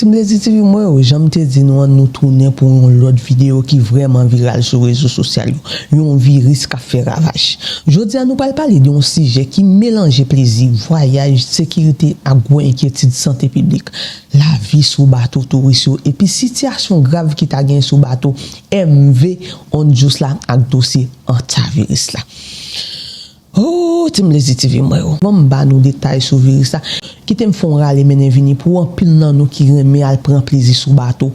Etazini TV moi j'aime te dire nous tourner pour une autre vidéo qui vraiment virale sur les réseaux sociaux. Un virus qui a fait ravage. Je dis à nous parler d'un sujet qui mélange plaisir, voyage, sécurité à inquiétude santé publique. La vie sous bateau touriste et puis situation grave qui t'a gagné sous bateau 𝐻𝐕 on juste là avec dossier Hantavirus là. Oh, Etazini TV moi. Bon ba nous détails sur virus là. Qui te font râler menen vini pour un pile nan nous qui remet al prend plaisir sous bateau.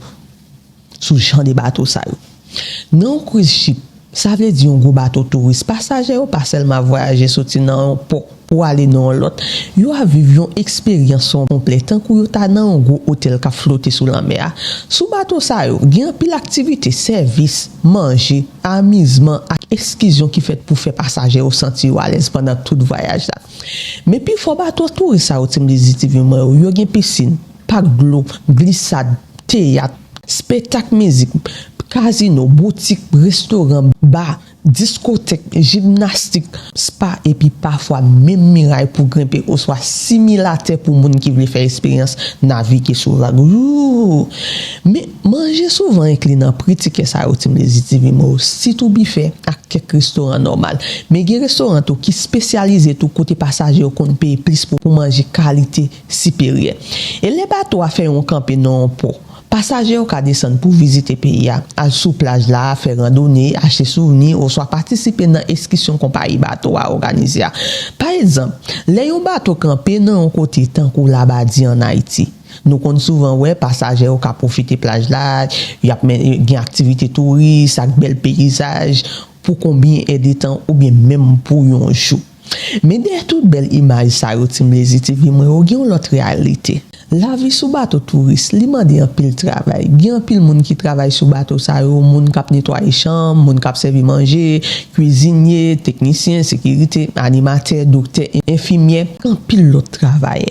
Sous champ de bateau ça yo. Non cruise ship, ça veut dire un gros bateau touriste passager ou pas seulement voyager sorti dans port pour aller dans l'autre. Yo a vivre une expérience complète tant que yo ta dans un gros hôtel qui flotter sous la mer. Sous bateau ça yo, gen pile activité, service, manger, amusement, excursion qui fait pour faire passager au sentir à l'aise pendant tout voyage là. Mais puis faut bateau touriste ça au Etazini TV moi yo gen piscine, parc de l'eau, glissade, théâtre, spectacle musique, casino, boutique, restaurant, bar, discothèque, gymnastique, spa et puis parfois même miraille pour grimper ou soit simulateur pour moun qui veut faire expérience naviguer sur la vague. Mais manger souvent inclinant prix ticket ça au Etazini TV moi si tout buffet à quelques restaurants normal mais des restaurants qui spécialisés tout côté passager qu'on paye plus pour manger qualité supérieure et les bateaux a fait un camper non port. Passagers au cas descendre pour visiter pays à sous plage là faire randonnée acheter souvenirs ou soit participer dans excursion compagnie bateau à organiser. Par exemple, les bateau camper dans un côté tant que là-bas dit en Haïti. Nous comptons souvent ouais passagers au cas profiter plage là, il y a une activité touriste avec bel paysage pour combien aider temps ou bien même pour un jour. Mais derrière toute belle image ça au Etazini TV moi il y a une autre réalité. La vie sous bateau touriste, li mande un pile travail. Gen un pile moun qui travaille sous bateau ça yo, moun k'ap nettoyer chambre, moun k'ap servi manger, cuisinier, technicien, sécurité, animateur, docteur, infirmier, un pile l'autre travail.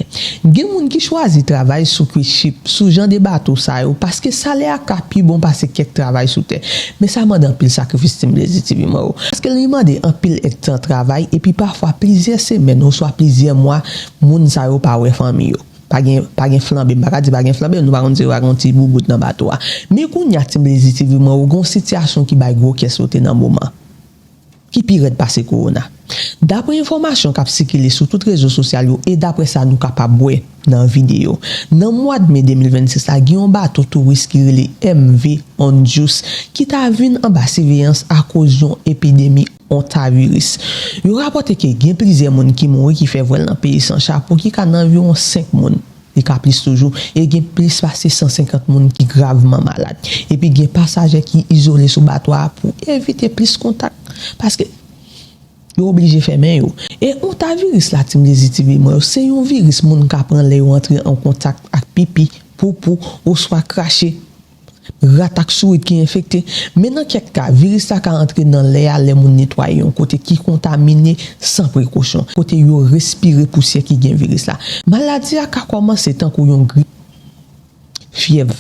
Gen moun qui choisit travail sous cruise ship, sous genre de bateau ça yo parce que salaire ka pi bon parce que quelques travail sous terre. Mais ça mande un pile sacrifice Etazini TV moi. Parce que li mande un pile temps travail et puis parfois plusieurs semaines ou soit plusieurs mois moun ça yo pa wè famille yo. Pas gen flambé pas di pas gen flambé nous pas dire raconter boubou dans bateau mais qu'on y a Etazini TV moi une situation qui ba gros qui sauter dans moment qui pire passer corona d'après information qui a circulé sur toutes les réseaux sociaux et d'après ça nous capable voir dans vidéo dans mois de mai 2026 là gen un bateau touriste qui relé 𝐻𝐕 on juice qui t'a vinn en bas surveillance à cause d'une épidémie Hantavirus. Yo rapporte que gen plusieurs moun qui mouri qui fait voile dans pays sans chapeau qui kan environ 5 moun. Il ka plus toujours et gen plus passé 150 moun qui gravement malade. Et puis gen passagers qui isolés sous bateau pour éviter plus contact parce que yo obligé fermer yo. Et Hantavirus la Etazini TV moi c'est un virus moun ka prend les entrer en contact avec pipi, poupou ou soit cracher ratak sourit qui infecté mais dans quelques cas virus ça ka entrer dans l'air les moun nettoyer un côté qui contaminé sans précaution côté yo respirer poussière qui gen virus là maladie a ka commencer tant qu'on yon grippe fièvre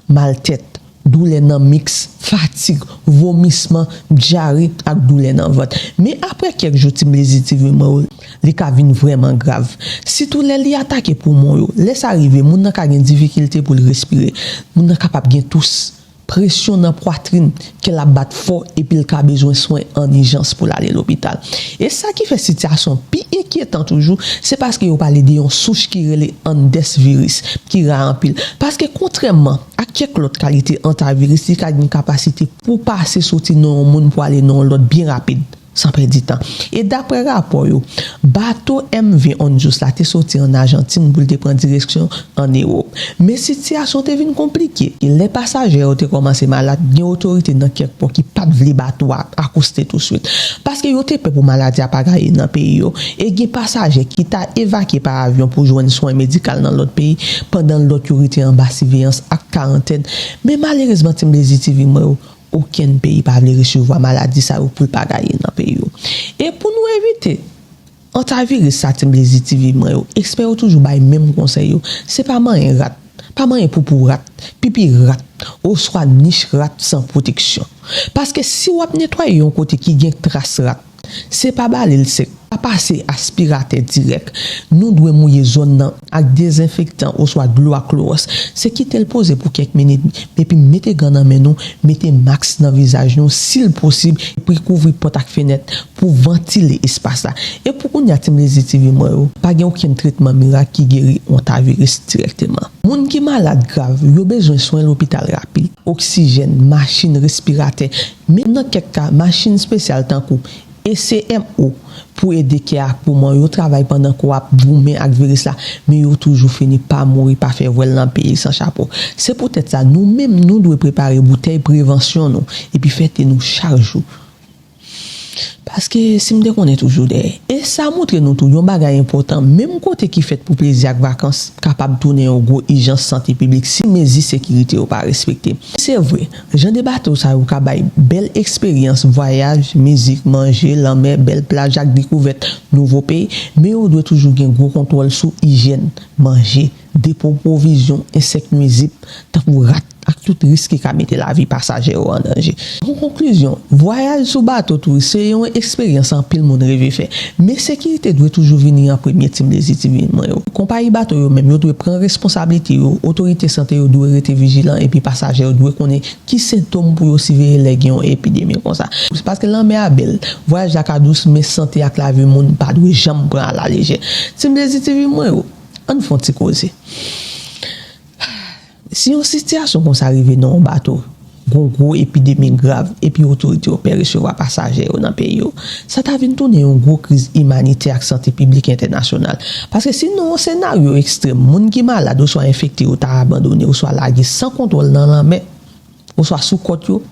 mal tête douleur dans mix fatigue vomissement diarrhée ak douleur dans ventre mais après quelques jours Etazini TV moi li ka vinn vraiment grave si tout les li attaquer poumon yo laisse arriver moun nan ka gen difficulté pour respirer moun nan capable gen tous pression dans poitrine qu'elle a bat fort et puis il a besoin de soins en urgence pour aller à l'hôpital et ça qui fait situation plus inquiétant toujours c'est parce que yo parlé de une souche qui relé virus qui ra en pile parce que contrairement à quelques autres qualité Hantavirus il a une capacité pour passer sortir dans monde pour aller dans l'autre bien rapide sans perdre du temps et d'après rapport yo bateau 𝐻𝐕 on juste là t'es sorti en Argentine pour te prendre direction en Europe mais situation t'est vinn compliquée et les passagers ont commencé malade une autorité dans quelque part qui pas vle bateau accoster tout de suite parce que yo te pour maladie à pas gagner dans pays yo et des passagers qui t'a évacué par avion pour joindre soins médicaux dans l'autre pays pendant l'autorité en bas surveillance à quarantaine mais malheureusement Etazini TV moi aucun pays pas veut recevoir maladie ça pour pas gagner dans pays et pour nous éviter Hantavirus ça Etazini TV moi expert toujours bail même conseil c'est pas man rat pas man pour rat pipi rat ou soit niche rat sans protection parce que si on nettoyer un côté qui gagne trace rat c'est pas balé le sec pas passer aspirateur direct. Nous devons mouiller zone avec désinfectant ou soit de l'eau à chloros. C'est quitter le poser pour quelques minutes et puis mettez gants dans nous, mettez max dans le visage nous s'il possible pour couvrir porte et fenêtre pour ventiler l'espace là. Et pour qu'on y a les TV pas aucun traitement miracle qui guérit 𝐁𝐻𝐕 directement. Moun qui malade grave, yo besoin soin à l'hôpital rapide, oxygène, machine respirateur, mais dans quelques cas machine spéciale tant que ECMO pour aider qui a poumon yo travaille pendant qu'on a boumé avec virus là mais yo toujours fini pas mourir pas faire voile dans pays sans chapeau. C'est peut-être ça nous même nous devons préparer bouteille prévention nous et puis faire nous chaque jour. Parce que si me on est toujours derrière et ça montre nous tout un bagage important même côté qui fait pour plaisir avec vacances capable tourner au gros hygiène santé publique si mesures sécurité ou pas respecté. C'est vrai, Jean de bateau ça ou kabay belle expérience voyage, musique, manger, la mer, belle plage avec découverte nouveau pays mais on doit toujours un gros contrôle sur hygiène, manger, dépôt provision, insectes nuisibles, tant pour rat avec tout risque qui a mis la vie passager en danger. En conclusion, voyage sous bateau c'est une expérience en pile monde rêve faire mais sécurité doit toujours venir en premier team des étudiants. Compagnie bateau yo même yo doit prendre responsabilité yo, autorité santé yo doit être vigilant et puis passager yo doit connaître qui symptômes pour yo surveiller les gains épidémie comme ça. C'est parce que l'homme est belle, voyage à douce mais santé à la vie monde pas doit jamais prendre à la légère. Team des étudiants on font ti causer. Si une situation comme ça arrive dans un bateau, gros épidémie grave et puis autorité opère recevoir passagers dans le pays, ça t'a vu tourner une grosse crise humanitaire avec santé publique internationale. Parce que sinon, un scénario extrême, moun qui malade ou soit infecté ou t'a abandonné ou soit largué sans contrôle dans la mer ou soit sous côte yo,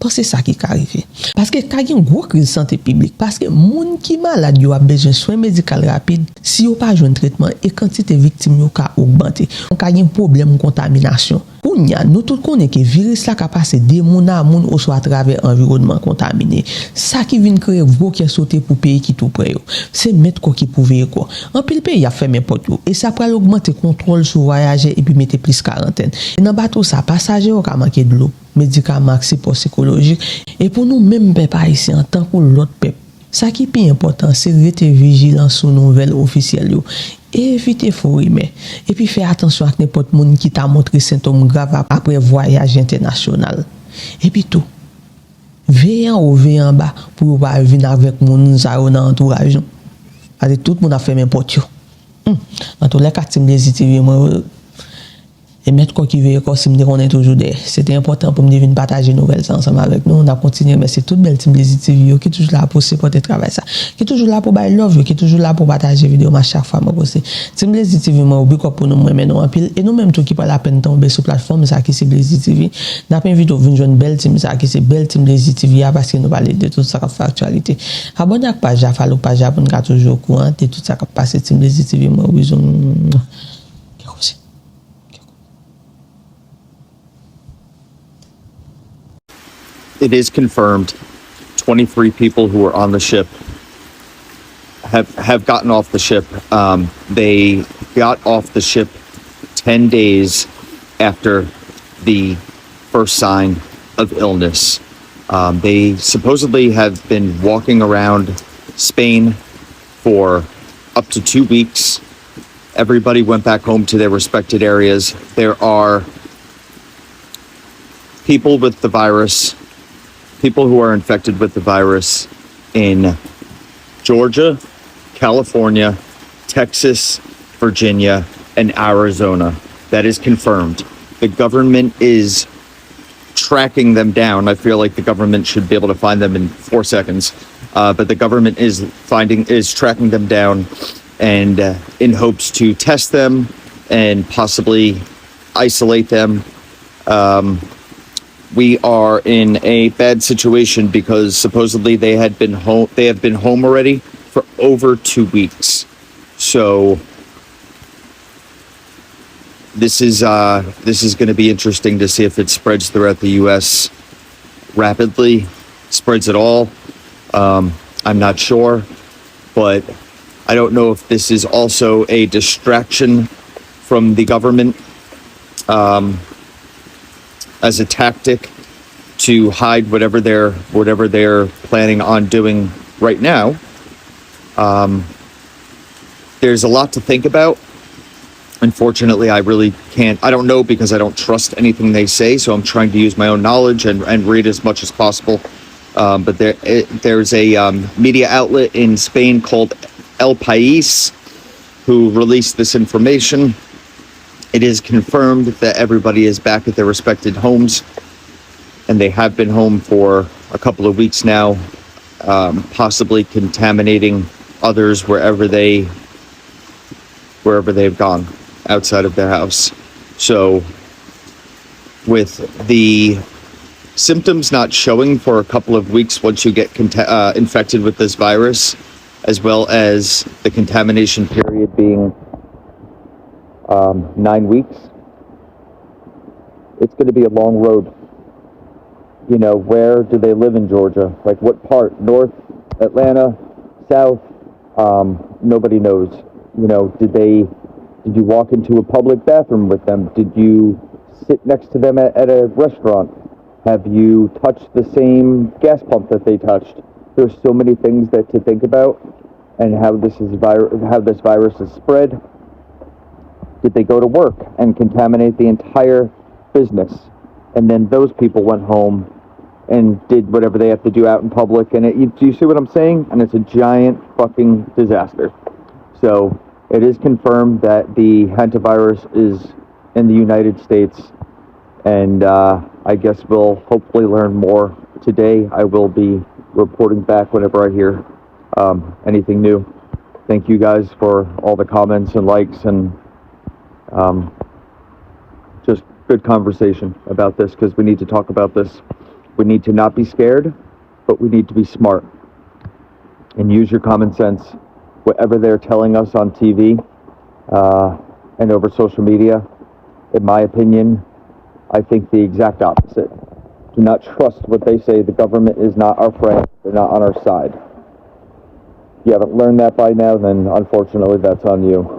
c'est ça qui arrive. Parce que quand il y a une grosse crise santé publique, parce que moun qui malade yo a besoin de soins médicaux rapides, si yo pas joindre traitement et quantité de victimes yo ka augmenter. Quand il y a un problème de contamination, nous tous connaissons que le virus là ka passer des moun à moun ou soit à travers environnement contaminé. Ça qui vient créer gros qui sauter pour pays qui tout près yo. C'est mettre quoi qui pouvait quoi. En pile pays a fermé porte yo et ça peut augmenter contrôle sur voyager et puis mettre plus quarantaine. Et dans bateau ça passager au ka manquer de l'eau, médicaments psychologique et pour nous même peuple ici en tant que l'autre peuple. Ça qui est plus important c'est rester vigilant sur nouvelles officielles yo. Éviter faux rumeurs et puis faire attention à n'importe monde qui t'a montré symptômes graves après voyage international. Et puis tout. Veille en haut, veille en bas pour pas venir avec mon dans l'entourage. Parce que tout le monde a fait même porte. Dans tous les cas, si me et mettre quoi qui veut si me on est toujours there. C'était important pour me venir partager nouvelles ensemble avec nous. On a continué mais c'est toute belle team des TV qui est toujours là pour supporter travail ça. Qui est toujours là pour bailler love, qui est toujours là pour partager vidéo à chaque fois moi poster. Team des TV moi oublie quoi pour nous moi maintenant en pile et nous même tout qui pas la peine tomber sur plateforme ça qui c'est Blazy TV. N'a pas invité venir joindre belle team ça qui c'est belle team Blazy TV parce que nous parler de tout ça qui fait actualité. Abonnez à la page, follow page pour nous toujours au courant de tout ça qui passe team Blazy TV moi besoin. It is confirmed 23 people who were on the ship have gotten off the ship. They got off the ship 10 days after the first sign of illness. They supposedly have been walking around Spain for up to 2 weeks. Everybody went back home to their respected areas. There are people with the virus, people who are infected with the virus in Georgia, California, Texas, Virginia, and Arizona. That is confirmed. The government is tracking them down. I feel like the government should be able to find them in 4 seconds. But the government is tracking them down and in hopes to test them and possibly isolate them. We are in a bad situation because supposedly they have been home already for over 2 weeks. So this is going to be interesting to see if it spreads throughout the U.S. rapidly, spreads at all. I'm not sure, but I don't know if this is also a distraction from the government as a tactic to hide whatever they're planning on doing right now. There's a lot to think about. Unfortunately, I really can't. I don't know because I don't trust anything they say. So I'm trying to use my own knowledge and read as much as possible. But there's a media outlet in Spain called El País who released this information. It is confirmed that everybody is back at their respected homes, and they have been home for a couple of weeks now, possibly contaminating others wherever they've gone outside of their house. So with the symptoms not showing for a couple of weeks once you get infected with this virus, as well as the contamination period being 9 weeks, it's going to be a long road. You know, where do they live in Georgia? Like what part? North, Atlanta, South? Nobody knows. You know, did you walk into a public bathroom with them? Did you sit next to them at a restaurant? Have you touched the same gas pump that they touched? There's so many things to think about, and how this virus is spread. Did they go to work and contaminate the entire business, and then those people went home and did whatever they have to do out in public? And do you see what I'm saying? And it's a giant fucking disaster. So it is confirmed that the hantavirus is in the United States, and I guess we'll hopefully learn more today. I will be reporting back whenever I hear anything new. Thank you guys for all the comments and likes, and just good conversation about this, because we need to talk about this. We need to not be scared, but we need to be smart and use your common sense. Whatever they're telling us on TV and over social media, in my opinion, I think the exact opposite. Do not trust what they say. The government is not our friend. They're not on our side. If you haven't learned that by now, then unfortunately that's on you.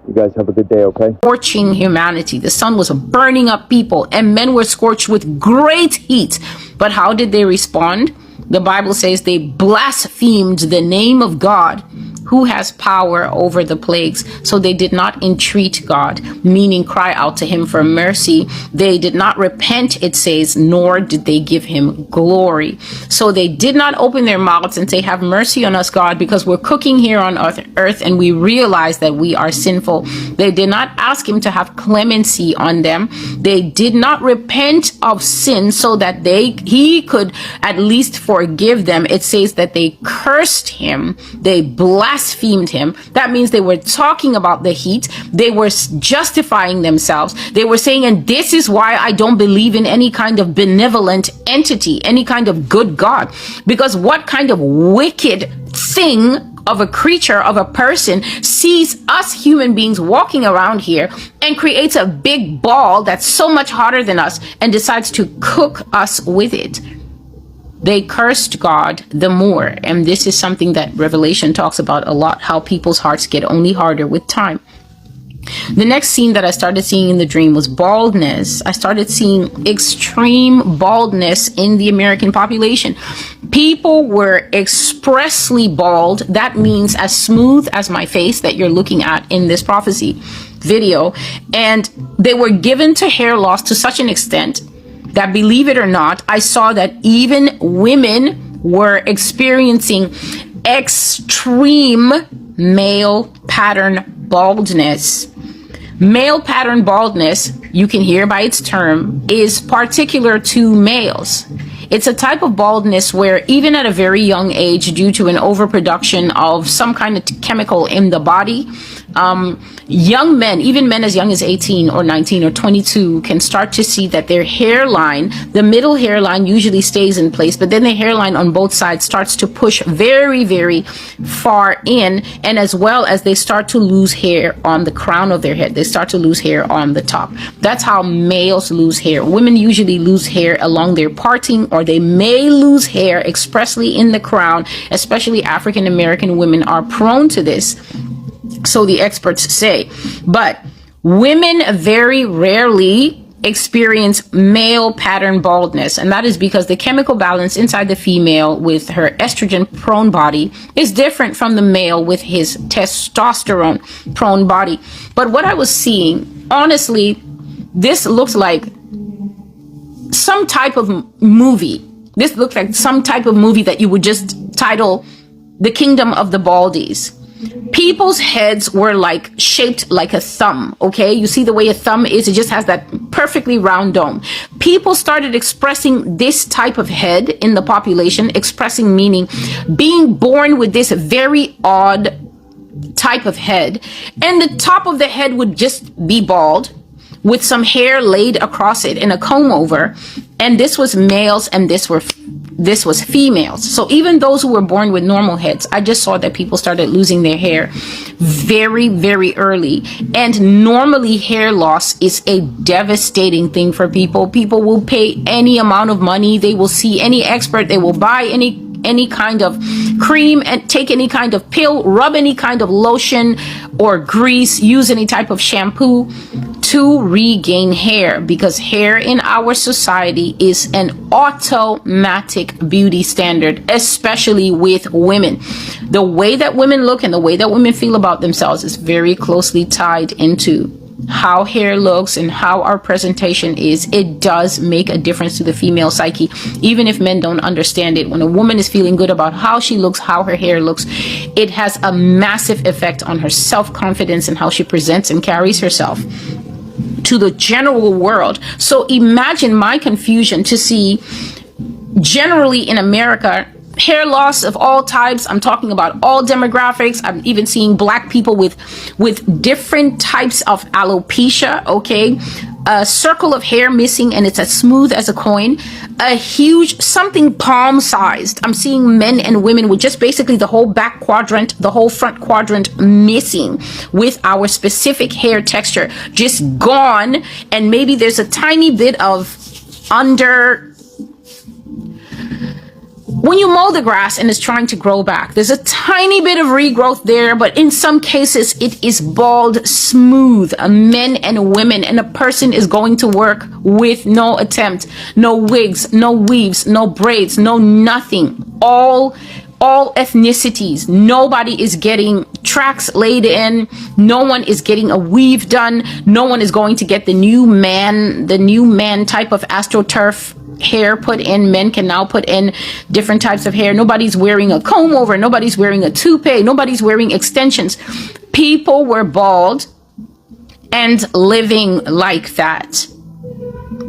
You guys have a good day, okay? Scorching humanity. The sun was burning up people, and men were scorched with great heat. But how did they respond? The Bible says they blasphemed the name of God, who has power over the plagues. So they did not entreat God, meaning cry out to him for mercy. They did not repent, it says, nor did they give him glory. So they did not open their mouths and say, have mercy on us, God, because we're cooking here on earth and we realize that we are sinful. They did not ask him to have clemency on them. They did not repent of sin so that he could at least forgive them. It says that they cursed him. They blasphemed him. That means they were talking about the heat. They were justifying themselves. They were saying, and this is why I don't believe in any kind of benevolent entity, any kind of good God. Because what kind of wicked thing of a creature, of a person, sees us human beings walking around here and creates a big ball that's so much hotter than us and decides to cook us with it? They cursed God the more. And this is something that Revelation talks about a lot, how people's hearts get only harder with time. The next scene that I started seeing in the dream was baldness. I started seeing extreme baldness in the American population. People were expressly bald. That means as smooth as my face that you're looking at in this prophecy video. And they were given to hair loss to such an extent that, believe it or not, I saw that even women were experiencing extreme male pattern baldness. Male pattern baldness, you can hear by its term, is particular to males. It's a type of baldness where even at a very young age, due to an overproduction of some kind of chemical in the body, young men, even men as young as 18 or 19 or 22, can start to see that their hairline, the middle hairline usually stays in place, but then the hairline on both sides starts to push very, very far in, and as well as they start to lose hair on the crown of their head. They start to lose hair on the top. That's how males lose hair. Women usually lose hair along their parting, or they may lose hair expressly in the crown. Especially African American women are prone to this, so the experts say. But women very rarely experience male pattern baldness. And that is because the chemical balance inside the female with her estrogen prone body is different from the male with his testosterone prone body. But what I was seeing, honestly, this looks like some type of movie. This looks like some type of movie that you would just title The Kingdom of the Baldies. People's heads were like shaped like a thumb. Okay, you see the way a thumb is, it just has that perfectly round dome. People started expressing this type of head in the population, expressing meaning being born with this very odd type of head, and the top of the head would just be bald with some hair laid across it in a comb over. And this was males and this was females. So even those who were born with normal heads, I just saw that people started losing their hair very, very early. And normally hair loss is a devastating thing for people. People will pay any amount of money. They will see any expert. They will buy any kind of cream and take any kind of pill, rub any kind of lotion or grease, use any type of shampoo to regain hair, because hair in our society is an automatic beauty standard, especially with women. The way that women look and the way that women feel about themselves is very closely tied into how hair looks and how our presentation is. It does make a difference to the female psyche, even if men don't understand it. When a woman is feeling good about how she looks, how her hair looks, it has a massive effect on her self-confidence and how she presents and carries herself to the general world. So imagine my confusion to see generally in America hair loss of all types. I'm talking about all demographics. I'm even seeing black people with different types of alopecia. Okay, a circle of hair missing and it's as smooth as a coin, a huge something palm sized. I'm seeing men and women with just basically the whole back quadrant, the whole front quadrant missing, with our specific hair texture just gone. And maybe there's a tiny bit of under, when you mow the grass and it's trying to grow back, there's a tiny bit of regrowth there, but in some cases it is bald smooth, men and women, and a person is going to work with no attempt, no wigs, no weaves, no braids, no nothing, all ethnicities. Nobody is getting tracks laid in, no one is getting a weave done, no one is going to get the new man type of astroturf hair put in. Men can now put in different types of hair. Nobody's wearing a comb over, nobody's wearing a toupee, nobody's wearing extensions. People were bald and living like that.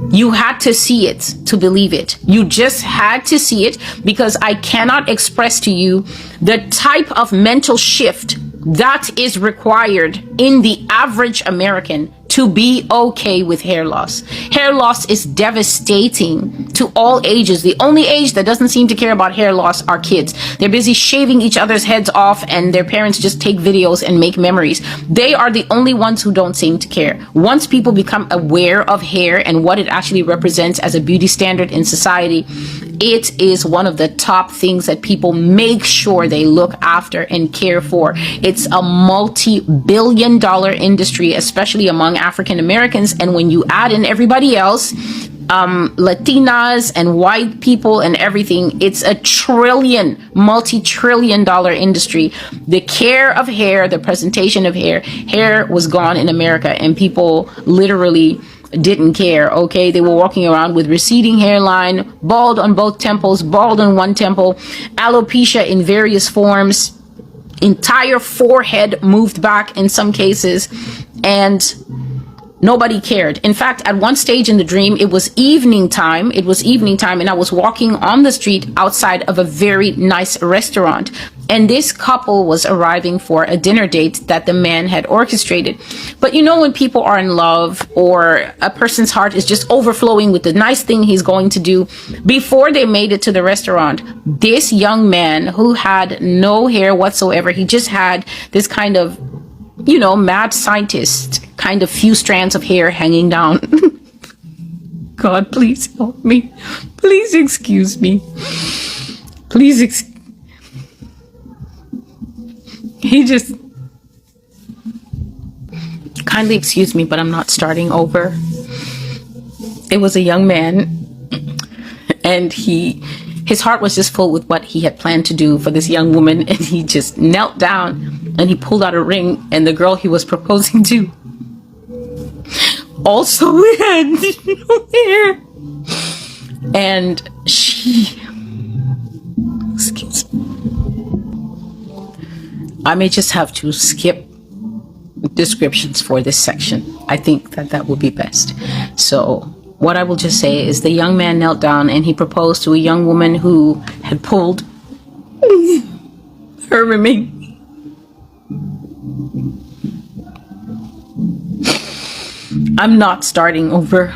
You had to see it to believe it. You just had to see it, because I cannot express to you the type of mental shift that is required in the average American to be okay with hair loss. Hair loss is devastating to all ages. The only age that doesn't seem to care about hair loss are kids. They're busy shaving each other's heads off and their parents just take videos and make memories. They are the only ones who don't seem to care. Once people become aware of hair and what it actually represents as a beauty standard in society, it is one of the top things that people make sure they look after and care for. It's a multi-billion-dollar industry, especially among African Americans. And when you add in everybody else, Latinas and white people and everything, it's a multi-trillion-dollar industry. The care of hair, the presentation of hair was gone in America, and people literally didn't care. Okay, they were walking around with receding hairline, bald on both temples, bald on one temple, alopecia in various forms, entire forehead moved back in some cases, and nobody cared. In fact, at one stage in the dream, it was evening time, and I was walking on the street outside of a very nice restaurant, and this couple was arriving for a dinner date that the man had orchestrated. But you know, when people are in love, or a person's heart is just overflowing with the nice thing he's going to do, before they made it to the restaurant, this young man who had no hair whatsoever, he just had this kind of, you know, mad scientist kind of few strands of hair hanging down. God, please help me. Please excuse me. Please he just, kindly excuse me, but I'm not starting over. It was a young man, and his heart was just full with what he had planned to do for this young woman, and he just knelt down and he pulled out a ring, and the girl he was proposing to also had no hair. And she, excuse me, I may just have to skip descriptions for this section. I think that would be best. So what I will just say is the young man knelt down and he proposed to a young woman who had pulled her ring. I'm not starting over.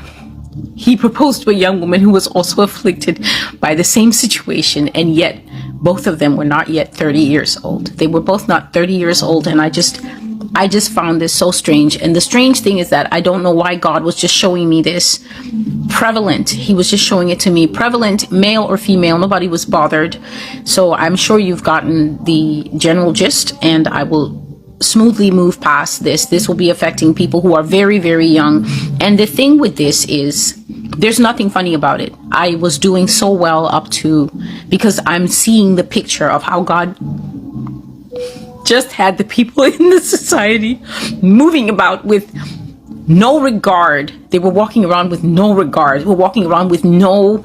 He proposed to a young woman who was also afflicted by the same situation, and yet both of them were not yet 30 years old. They were both not 30 years old, and I just found this so strange. And the strange thing is that I don't know why God was just showing me this prevalent. He was just showing it to me prevalent, male or female. Nobody was bothered. So I'm sure you've gotten the general gist, and I will smoothly move past this. This will be affecting people who are very, very young. And the thing with this is there's nothing funny about it. I was doing so well up to, because I'm seeing the picture of how God just had the people in the society moving about with no regard. They were walking around with no regard. They were walking around with no,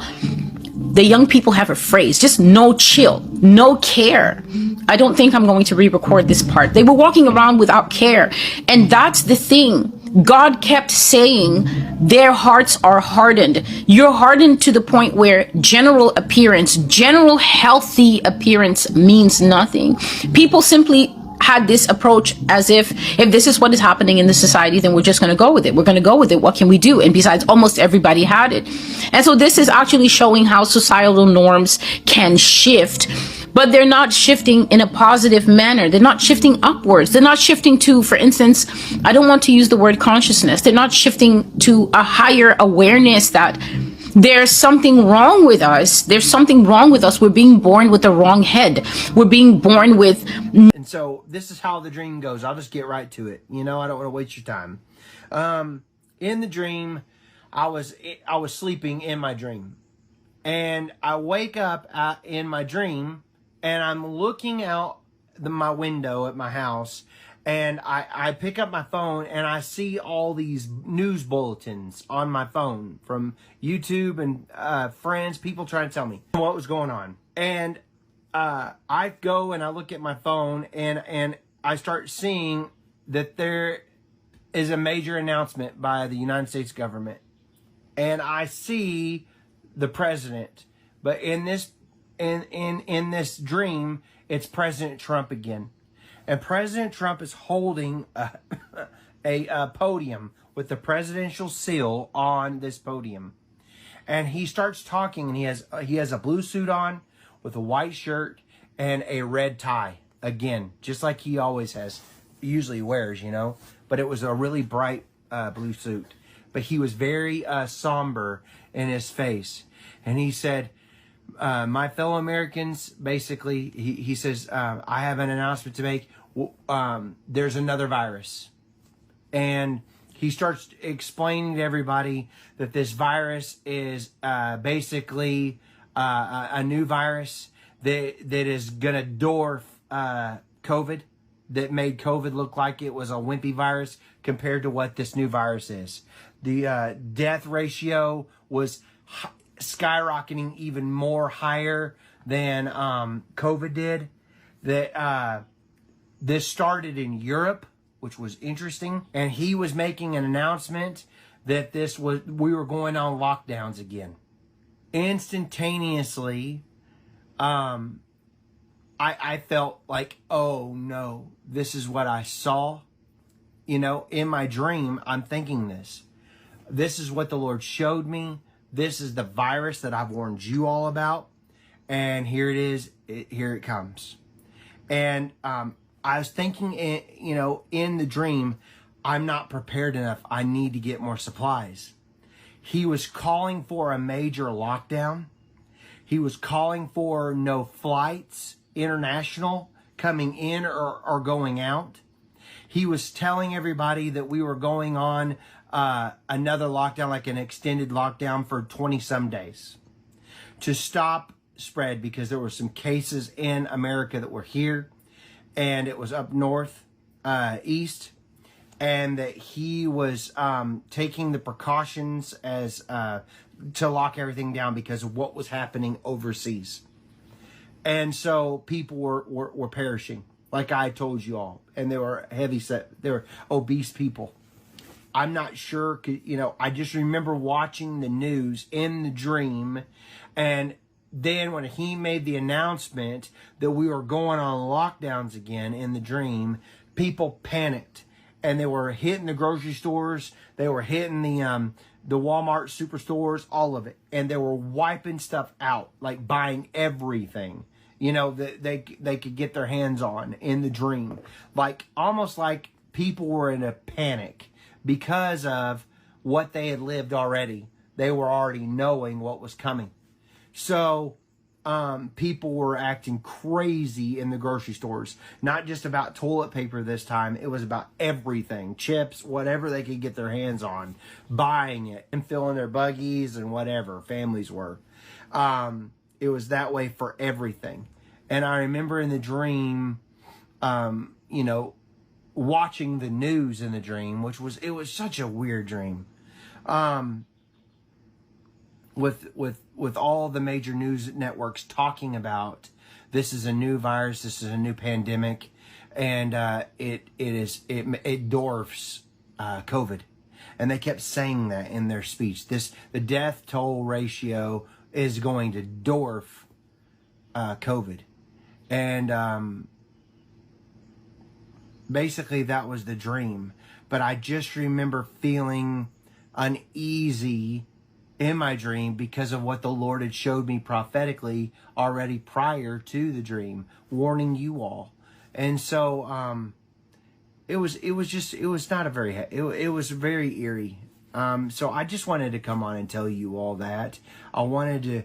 the young people have a phrase, just no chill, no care. I don't think I'm going to re-record this part. They were walking around without care. And that's the thing. God kept saying their hearts are hardened. You're hardened to the point where general appearance, general healthy appearance means nothing. People simply had this approach as if this is what is happening in the society, then we're just going to go with it. We're going to go with it. What can we do? And besides, almost everybody had it. And so this is actually showing how societal norms can shift, but they're not shifting in a positive manner. They're not shifting upwards. They're not shifting to, for instance, I don't want to use the word consciousness. They're not shifting to a higher awareness that there's something wrong with us. There's something wrong with us. We're being born with the wrong head. We're being born with... And so this is how the dream goes. I'll just get right to it. You know, I don't want to waste your time. In the dream, I was sleeping in my dream. And I wake up in my dream, and I'm looking out my window at my house, and I pick up my phone, and I see all these news bulletins on my phone from YouTube and friends, people trying to tell me what was going on. And I go and I look at my phone, and I start seeing that there is a major announcement by the United States government. And I see the president, but in this dream, it's President Trump again. And President Trump is holding a podium with the presidential seal on this podium. And he starts talking, and he has a blue suit on with a white shirt and a red tie. Again, just like he always has, usually wears, you know. But it was a really bright blue suit. But he was very somber in his face. And he said, my fellow Americans, basically, he says, I have an announcement to make. There's another virus. And he starts explaining to everybody that this virus is basically a new virus that is going to dwarf COVID, that made COVID look like it was a wimpy virus compared to what this new virus is. The death ratio was skyrocketing even more higher than COVID did. That this started in Europe, which was interesting, and he was making an announcement that we were going on lockdowns again. Instantaneously, I felt like, oh no, this is what I saw. You know, in my dream, I'm thinking this. This is what the Lord showed me. This is the virus that I've warned you all about. And here it is. Here it comes. And I was thinking, in the dream, I'm not prepared enough. I need to get more supplies. He was calling for a major lockdown. He was calling for no flights, international, coming in or going out. He was telling everybody that we were going on another lockdown, like an extended lockdown for 20 some days to stop spread, because there were some cases in America that were here, and it was up north, east, and that he was taking the precautions as to lock everything down because of what was happening overseas. And so people were perishing, like I told you all, and they were they were obese people. I'm not sure, you know, I just remember watching the news in the dream, and then when he made the announcement that we were going on lockdowns again in the dream, people panicked, and they were hitting the grocery stores, they were hitting the Walmart superstores, all of it, and they were wiping stuff out, like buying everything, you know, that they could get their hands on in the dream, like almost like people were in a panic because of what they had lived already. They were already knowing what was coming. So people were acting crazy in the grocery stores. Not just about toilet paper this time. It was about everything. Chips, whatever they could get their hands on. Buying it and filling their buggies and whatever families were. It was that way for everything. And I remember in the dream, you know, watching the news in the dream, it was such a weird dream. With all the major news networks talking about this is a new virus, this is a new pandemic, and it dwarfs COVID, and they kept saying that in their speech. The death toll ratio is going to dwarf COVID, and basically that was the dream. But I just remember feeling uneasy in my dream because of what the Lord had showed me prophetically already prior to the dream, warning you all. And so it was very eerie. So I just wanted to come on and tell you all that. I wanted to,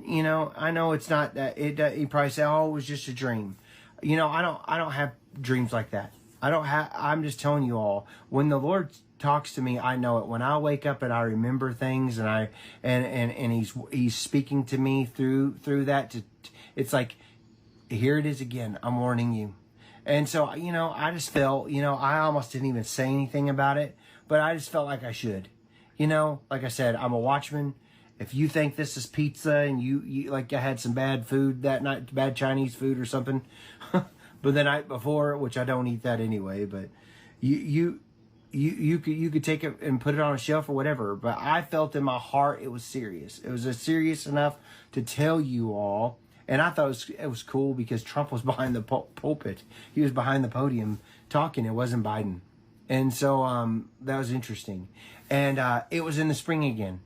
you know, I know it's not that you probably say, oh, it was just a dream. You know, I don't have dreams like that. I'm just telling you all, when the Lord talks to me, I know it. When I wake up and I remember things, and he's speaking to me through that, it's like, here it is again. I'm warning you. And so, you know, I just felt, you know, I almost didn't even say anything about it, but I just felt like I should. You know, like I said, I'm a watchman. If you think this is pizza and you like I had some bad food that night, bad Chinese food or something, but the night before, which I don't eat that anyway, but you could take it and put it on a shelf or whatever. But I felt in my heart it was serious. It was serious enough to tell you all. And I thought it was cool because Trump was behind the pulpit. He was behind the podium talking. It wasn't Biden. And so that was interesting. And it was in the spring again.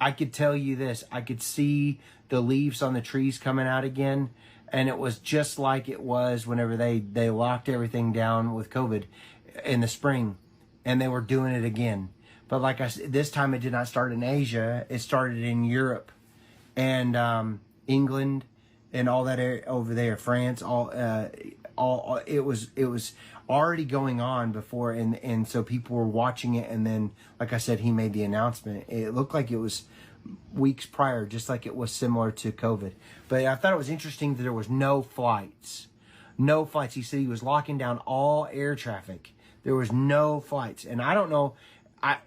I could tell you this. I could see the leaves on the trees coming out again. And it was just like it was whenever they locked everything down with COVID in the spring. And they were doing it again. But like I said, this time it did not start in Asia. It started in Europe and England and all that area over there, France, all it was already going on before, and so people were watching it. And then, like I said, he made the announcement. It looked like it was weeks prior, just like it was similar to COVID. But I thought it was interesting that there was no flights. He said he was locking down all air traffic. There was no flights. And I don't know, I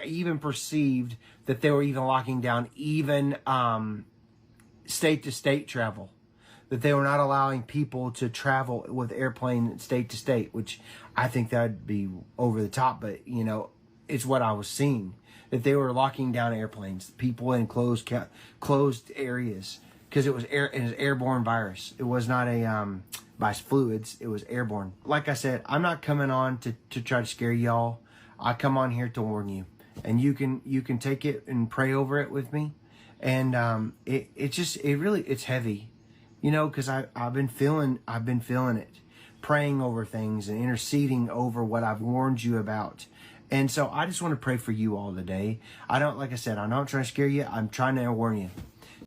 even perceived that they were even locking down even state to state travel, that they were not allowing people to travel with airplane state to state, which I think that would be over the top, but you know, it's what I was seeing, that they were locking down airplanes, people in closed areas, because it was an airborne virus. It was not a by fluids, it was airborne. Like I said, I'm not coming on to try to scare y'all. I come on here to warn you, and you can take it and pray over it with me. And it's heavy, you know, because I've been feeling it, praying over things and interceding over what I've warned you about. And so I just want to pray for you all today. Like I said, I'm not trying to scare you. I'm trying to warn you.